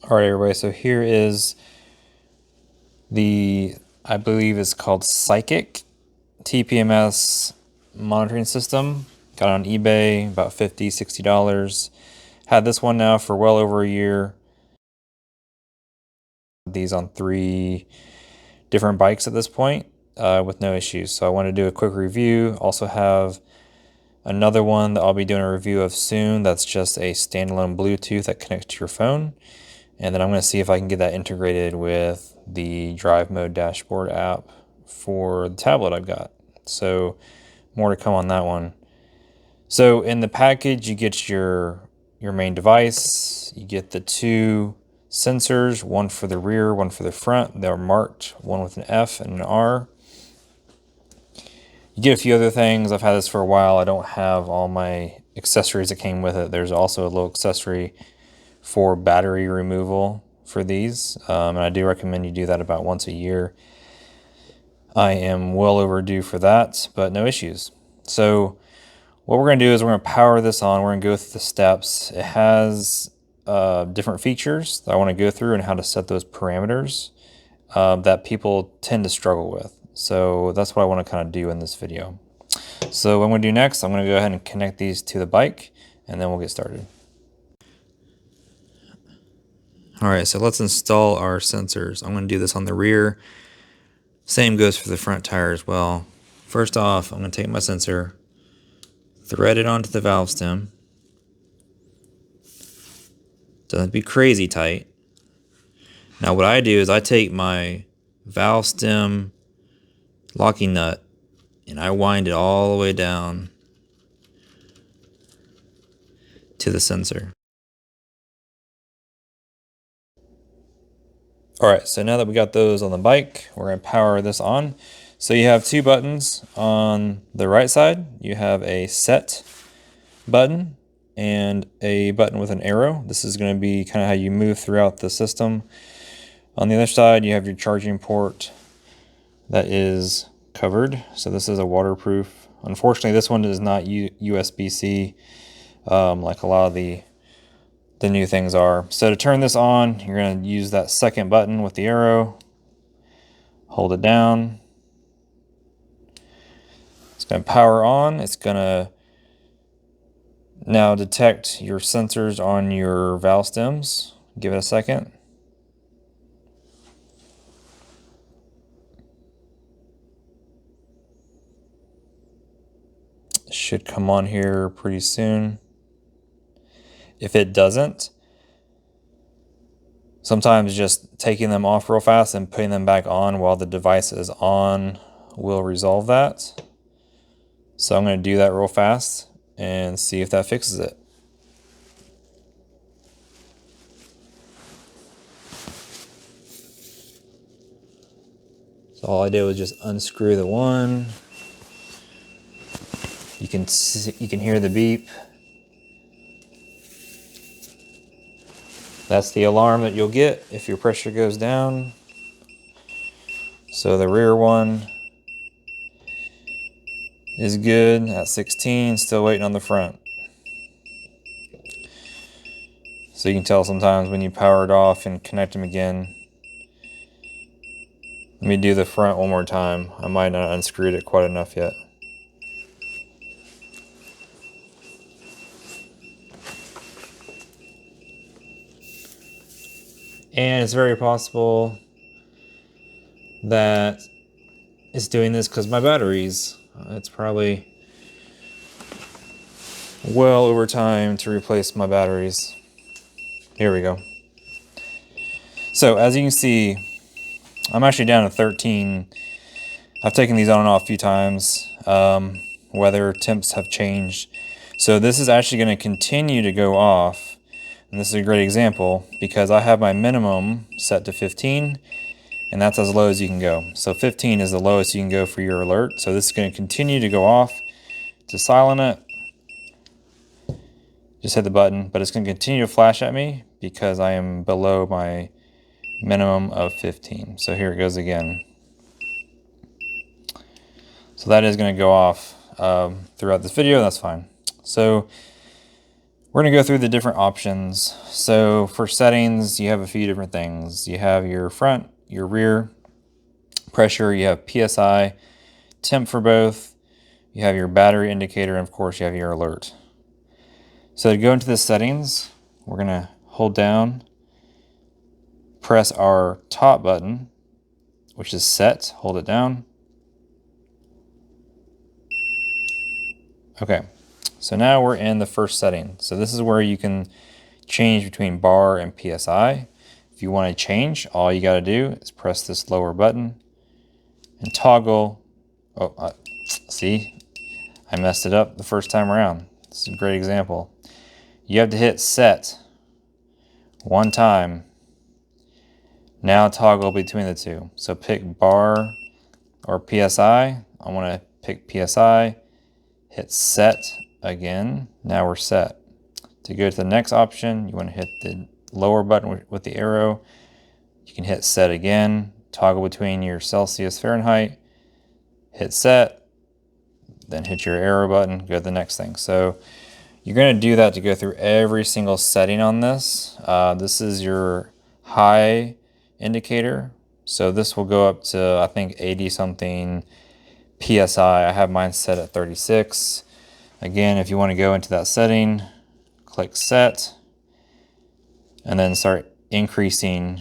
All right, everybody, so here is the, I believe it's called SYKIK TPMS monitoring system. Got it on eBay, about $50, $60. Had this one now for well over a year. These on 3 different bikes at this point with no issues. So I want to do a quick review. Also have another one that I'll be doing a review of soon. That's just a standalone Bluetooth that connects to your phone. And then I'm going to see if I can get that integrated with the Drive Mode dashboard app for the tablet I've got. So more to come on that one. So in the package, you get your main device. You get the 2 sensors, one for the rear, one for the front. They're marked, one with an F and an R. You get a few other things. I've had this for a while. I don't have all my accessories that came with it. There's also a little accessory for battery removal for these, and I do recommend you do that about once a year. I am well overdue for that, but no issues. So what we're going to do is we're going to power this on. We're going to go through the steps. It has different features that I want to go through and how to set those parameters that people tend to struggle with. So that's what I want to kind of do in this video. So what I'm going to do next, I'm going to go ahead and connect these to the bike, and then we'll get started. All right, so let's install our sensors. I'm going to do this on the rear. Same goes for the front tire as well. First off, I'm going to take my sensor, thread it onto the valve stem. Doesn't be crazy tight. Now what I do is I take my valve stem locking nut and I wind it all the way down to the sensor. All right, so now that we got those on the bike, we're going to power this on. So you have 2 buttons on the right side. You have a set button and a button with an arrow. This is going to be kind of how you move throughout the system. On the other side, you have your charging port that is covered. So this is a waterproof. Unfortunately, this one is not USB-C like a lot of the new things are. So to turn this on, you're going to use that second button with the arrow. Hold it down. It's going to power on. It's going to now detect your sensors on your valve stems. Give it a second. It should come on here pretty soon. If it doesn't, sometimes just taking them off real fast and putting them back on while the device is on will resolve that. So I'm going to do that real fast and see if that fixes it. So all I did was just unscrew the one. You can hear the beep. That's the alarm that you'll get if your pressure goes down. So the rear one is good at 16, still waiting on the front. So you can tell sometimes when you power it off and connect them again. Let me do the front one more time. I might not unscrewed it quite enough yet. And it's very possible that it's doing this because my batteries, it's probably well over time to replace my batteries. Here we go. So as you can see, I'm actually down to 13. I've taken these on and off a few times. Weather temps have changed. So this is actually going to continue to go off. And this is a great example because I have my minimum set to 15 and that's as low as you can go. So 15 is the lowest you can go for your alert. So this is going to continue to go off. To silent it, just hit the button, but it's going to continue to flash at me because I am below my minimum of 15. So here it goes again. So that is going to go off throughout this video. That's fine. So We're going to go through the different options. So for settings, you have a few different things. You have your front, your rear, pressure, you have PSI, temp for both, you have your battery indicator, and of course you have your alert. So to go into the settings, we're going to hold down, press our top button, which is set, hold it down. Okay, so now we're in the first setting. So this is where you can change between bar and PSI. If you want to change, all you got to do is press this lower button and toggle. Oh, see, I messed it up the first time around. This is a great example. You have to hit set one time. Now toggle between the two. So pick bar or PSI. I want to pick PSI. Hit set again. Now we're set. To go to the next option, you want to hit the lower button with the arrow. You can hit set again. Toggle between your Celsius, Fahrenheit. Hit set. Then hit your arrow button. Go to the next thing. So you're going to do that to go through every single setting on this. This is your high indicator. So this will go up to, I think, 80 something PSI. I have mine set at 36. Again, if you want to go into that setting, click set, and then start increasing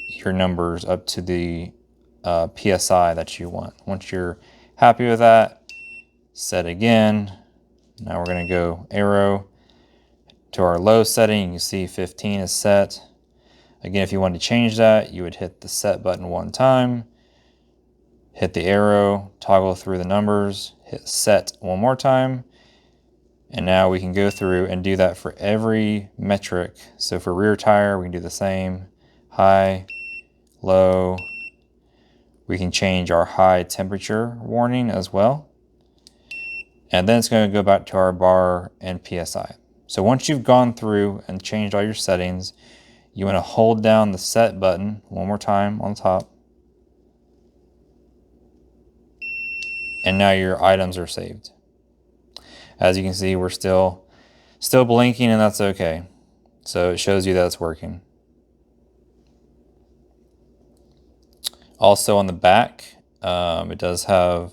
your numbers up to the PSI that you want. Once you're happy with that, set again. Now we're going to go arrow to our low setting. You can see 15 is set. Again, if you want to change that, you would hit the set button one time, hit the arrow, toggle through the numbers, hit set one more time, and now we can go through and do that for every metric. So for rear tire, we can do the same, high, low. We can change our high temperature warning as well. And then it's going to go back to our bar and PSI. So once you've gone through and changed all your settings, you want to hold down the set button one more time on the top. And now your items are saved. As you can see, we're still blinking, and that's okay. So it shows you that it's working. Also on the back, it does have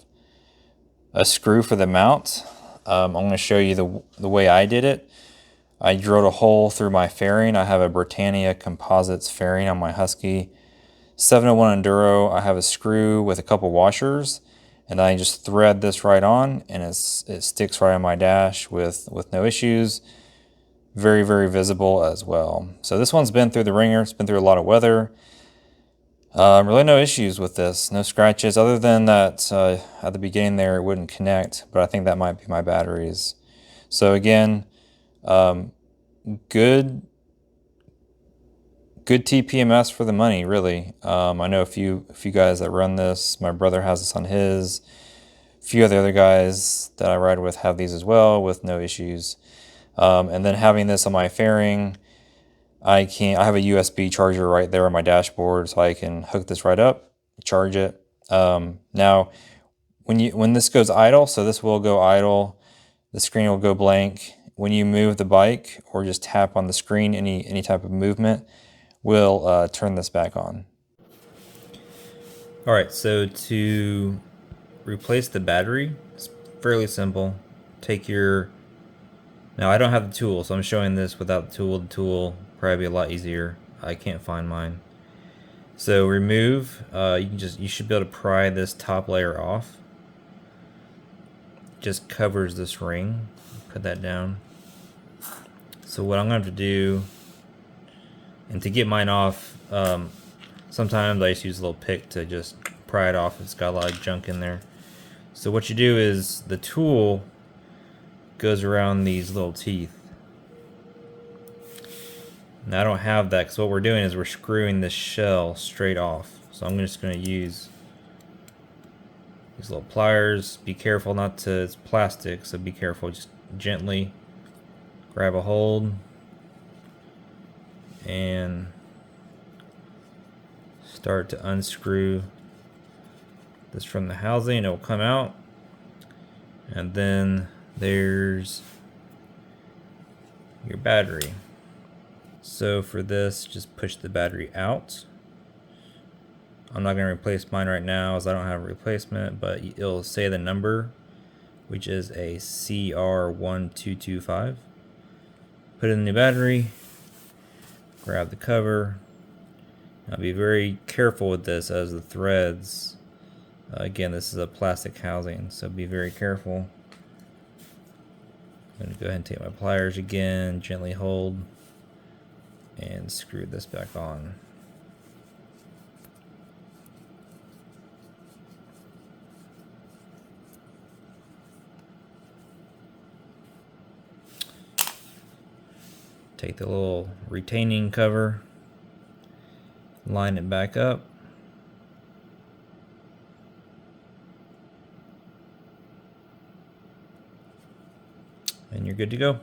a screw for the mount. I'm going to show you the way I did it. I drilled a hole through my fairing. I have a Britannia Composites fairing on my Husky 701 Enduro. I have a screw with a couple washers, and I just thread this right on, and it sticks right on my dash with no issues. Very, very visible as well. So this one's been through the ringer. It's been through a lot of weather. Really no issues with this. No scratches, other than that at the beginning there it wouldn't connect, but I think that might be my batteries. So again, good TPMS for the money, really. I know a few guys that run this. My brother has this on his. A few of the other guys that I ride with have these as well with no issues. And then having this on my fairing, I have a USB charger right there on my dashboard, so I can hook this right up, charge it. Now, when this goes idle, so this will go idle, the screen will go blank. When you move the bike or just tap on the screen, any type of movement will turn this back on. All right, so to replace the battery, it's fairly simple. Now I don't have the tool, so I'm showing this without the tool. The tool probably be a lot easier. I can't find mine. So remove, you should be able to pry this top layer off. Just covers this ring. Put that down. So what I'm going to have to do, and to get mine off, sometimes I just use a little pick to just pry it off. It's got a lot of junk in there. So what you do is the tool goes around these little teeth. Now I don't have that, because what we're doing is we're screwing this shell straight off. So I'm just going to use these little pliers. Be careful not to, it's plastic, so be careful. Just gently grab a hold and start to unscrew this from the housing. It will come out, and then there's your battery. So for this, just push the battery out. I'm not going to replace mine right now as I don't have a replacement, but it'll say the number, which is a CR1225. Put in the battery, grab the cover. Now be very careful with this as the threads, again, this is a plastic housing, so be very careful. I'm going to go ahead and take my pliers again, gently hold, and screw this back on. Take the little retaining cover, line it back up, and you're good to go.